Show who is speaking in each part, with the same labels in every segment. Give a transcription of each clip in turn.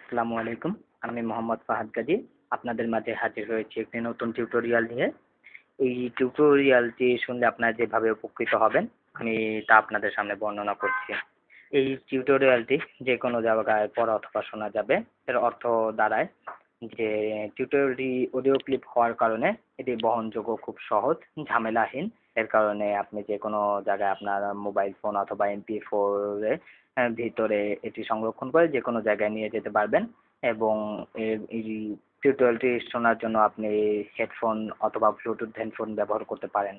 Speaker 1: আসসালামু আলাইকুম। আমি মোহাম্মদ ফাহাদ গাজী। আপনাদের মাঝে হাজির হয়েছি একটি নতুন টিউটোরিয়াল নিয়ে। এই টিউটোরিয়ালটি শুনলে আপনারা যেভাবে উপকৃত হবেন, আমি তা আপনাদের সামনে বর্ণনা করছি। এই টিউটোরিয়ালটি যেকোনো জায়গায় পড়া অথবা শোনা যাবে। এর অর্থ দাঁড়ায় যে টিউটোরিয়ালটি অডিও ক্লিপ হওয়ার কারণে এটি বহনযোগ্য, খুব সহজ, ঝামেলাহীন। এর কারণে আপনি যেকোনো জায়গায় আপনার মোবাইল ফোন অথবা MP4 এ ভিতরে এটি সংরক্ষণ করে যেকোনো জায়গায় নিয়ে যেতে পারবেন এবং এই টিউটোরিয়ালটি শোনার জন্য আপনি হেডফোন অথবা ব্লুটুথ হেডফোন ব্যবহার করতে পারেন।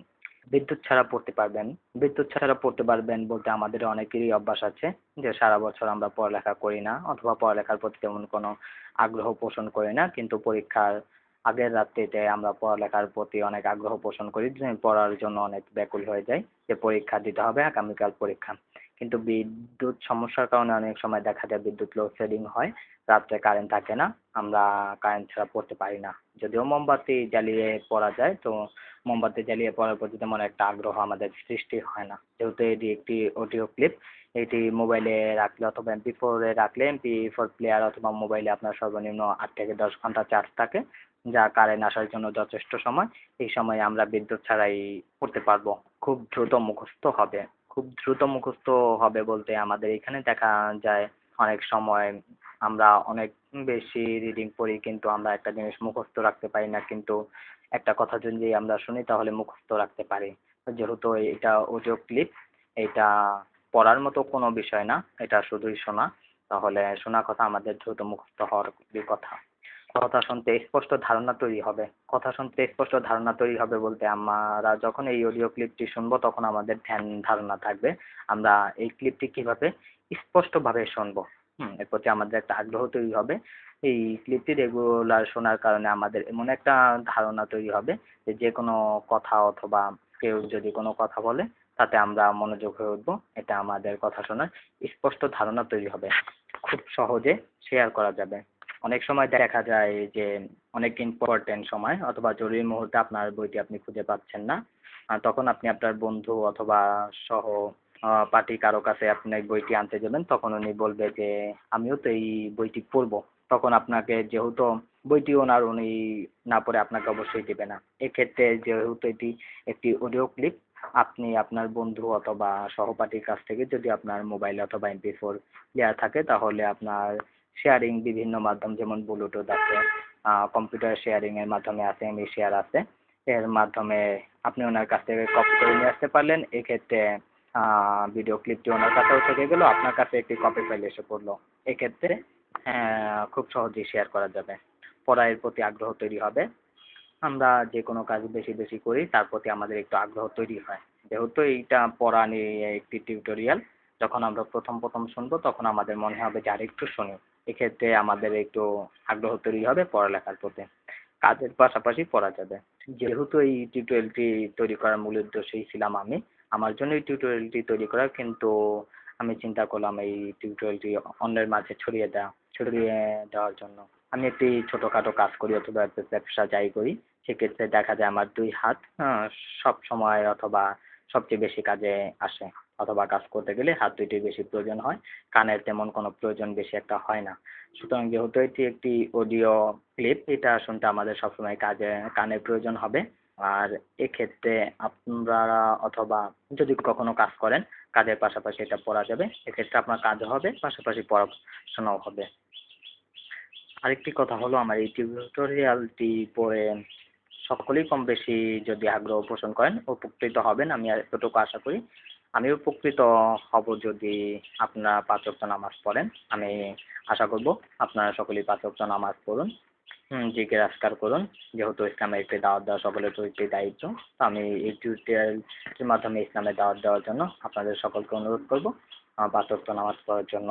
Speaker 1: বিদ্যুৎ ছাড়া পড়তে পারবেন। বিদ্যুৎ ছাড়া পড়তে পারবেন বলতে আমাদের অনেকেরই অভ্যাস আছে যে সারা বছর আমরা পড়ালেখা করি না অথবা পড়ালেখার প্রতি তেমন কোনো আগ্রহ পোষণ করি না, কিন্তু পরীক্ষার আগের রাত্রিতে আমরা পড়ালেখার প্রতি অনেক আগ্রহ পোষণ করি, যে পড়ার জন্য অনেক ব্যাকুল হয়ে যাই যে পরীক্ষা দিতে হবে, আগামীকাল পরীক্ষা। কিন্তু বিদ্যুৎ সমস্যার কারণে অনেক সময় দেখা যায় বিদ্যুৎ লোডশেডিং হয়, রাত্রে কারেন্ট থাকে না, আমরা কারেন্ট ছাড়া পড়তে পারি না। যদিও মোমবাতি জ্বালিয়ে পড়া যায়, তো মোমবাতি জ্বালিয়ে পড়ার প্রতি তেমন একটা আগ্রহ আমাদের সৃষ্টি হয় না। যেহেতু এটি একটি অডিও ক্লিপ, এটি মোবাইলে রাখলে অথবা MP4 এ রাখলে MP4 প্লেয়ার অথবা মোবাইলে আপনার সর্বনিম্ন 8 থেকে 10 ঘন্টা চার্জ থাকে, যা কারেন্ট আসার জন্য যথেষ্ট সময়। এই সময়ে আমরা বিদ্যুৎ ছাড়াই পড়তে পারবো। খুব দ্রুত মুখস্থ হবে। খুব দ্রুত মুখস্থ হবে বলতে আমাদের এখানে দেখা যায় অনেক সময় আমরা অনেক বেশি রিডিং পড়ি, কিন্তু আমরা একটা জিনিস মুখস্থ রাখতে পারি না, কিন্তু একটা কথা যদি আমরা শুনি তাহলে মুখস্থ রাখতে পারি। যেহেতু এটা অডিও ক্লিপ, এটা পড়ার মতো কোনো বিষয় না, এটা শুধুই শোনা। তাহলে শোনা কথা আমাদের দ্রুত মুখস্থ হওয়ার কথা। কথা শুনতে স্পষ্ট ধারণা তৈরি হবে। কথা শুনতে স্পষ্ট ধারণা তৈরি হবে বলতে আমরা যখন এই অডিও ক্লিপটি শুনবো তখন আমাদের ধ্যান ধারণা থাকবে আমরা এই ক্লিপটি কিভাবে স্পষ্টভাবে শুনবো। এর প্রতি আমাদের একটা আগ্রহ তৈরি হবে। এই ক্লিপটি রেগুলার শোনার কারণে আমাদের এমন একটা ধারণা তৈরি হবে যে যেকোনো কথা অথবা কেউ যদি কোনো কথা বলে তাতে আমরা মনোযোগ হয়ে উঠবো। এটা আমাদের কথা শোনার স্পষ্ট ধারণা তৈরি হবে। খুব সহজে শেয়ার করা যাবে। অনেক সময় দেখা যায় যে অনেক ইম্পর্টেন্ট সময় অথবা জরুরি মুহূর্তে আপনার বইটি আপনি খুঁজে পাচ্ছেন না, তখন আপনি আপনার বন্ধু অথবা সহ পার্টি কারো কাছে আপনি এই বইটি আনতে যাবেন, তখন উনি বলবে যে আমিও তো এই বইটি পড়বো। তখন আপনাকে যেহেতু বইটি ওনার, উনি না পড়ে আপনাকে অবশ্যই দেবে না। এক্ষেত্রে যেহেতু এটি একটি অডিও ক্লিপ, আপনি আপনার বন্ধু অথবা সহপাঠীর কাছ থেকে যদি আপনার মোবাইল অথবা MP4 প্লেয়ার থাকে তাহলে আপনার শেয়ারিং বিভিন্ন মাধ্যম যেমন ব্লুটুথ আছে, কম্পিউটার শেয়ারিং এর মাধ্যমে আছে, শেয়ার আছে। এর মাধ্যমে আপনি ওনার কাছ থেকে কপি করে নিয়ে আসতে পারলেন। এক্ষেত্রে ভিডিও ক্লিপটি ওনার কাছেও থেকে গেল, আপনার কাছে একটি কপি ফাইল এসে পড়লো। এক্ষেত্রে খুব সহজেই শেয়ার করা যাবে। পড়ার প্রতি আগ্রহ তৈরি হবে। আমরা যে কোনো কাজ বেশি বেশি করি তার প্রতি আমাদের একটু আগ্রহ তৈরি হয়। যেহেতু এইটা পড়া নিয়ে একটি টিউটোরিয়াল, যখন আমরা প্রথম প্রথম শুনবো তখন আমাদের মনে হবে যে আরেকটু শুনি। এক্ষেত্রে আমাদের একটু আগ্রহ তৈরি হবে পড়ালেখার প্রতি। কাজের পাশাপাশি পড়া যাবে। যেহেতু এই টিউটোরিয়ালটি তৈরি করার মূল উদ্দেশ্যই ছিলাম আমি, আমার জন্য এই টিউটোরিয়ালটি তৈরি করা, কিন্তু আমি চিন্তা করলাম এই টিউটোরিয়ালটি অন্যের মাঝে ছড়িয়ে দেওয়ার জন্য। আমি একটি ছোটখাটো কাজ করি অথবা একটা ব্যবসা যাই করি, সেক্ষেত্রে দেখা যায় আমার 2 হাত সব সময় অথবা সবচেয়ে বেশি কাজে আসে, অথবা কাজ করতে গেলে হাত 2 টির বেশি প্রয়োজন হয়। কানের তেমন কোনো প্রয়োজন বেশি একটা হয় না। সুতরাং যেহেতু এটি একটি অডিও ক্লিপ, এটা শুনতে আমাদের সবসময় কানের প্রয়োজন হবে। আর এক্ষেত্রে আপনারা অথবা যদি কখনো কাজ করেন, কাজের পাশাপাশি এটা পড়া যাবে। এক্ষেত্রে আপনার কাজও হবে, পাশাপাশি পড়াশোনাও হবে। আরেকটি কথা হলো, আমার এই টিউটোরিয়ালটি পড়ে সকলেই কম বেশি যদি আগ্রহ পোষণ করেন উপকৃত হবেন, আমি এতটুকু আশা করি। আমি উপকৃত হব যদি আপনারা 5 ওয়াক্ত নামাজ পড়েন। আমি আশা করব আপনারা সকলেই 5 ওয়াক্ত নামাজ পড়ুন, জিকির আজকার করুন। যেহেতু ইসলামের একটি দাওয়াত দেওয়া সকলের তো একটি দায়িত্ব, তো আমি এই টিউটোরিয়ালটির মাধ্যমে ইসলামের দাওয়াত দেওয়ার জন্য আপনাদের সকলকে অনুরোধ করব 5 ওয়াক্ত নামাজ পড়ার জন্য।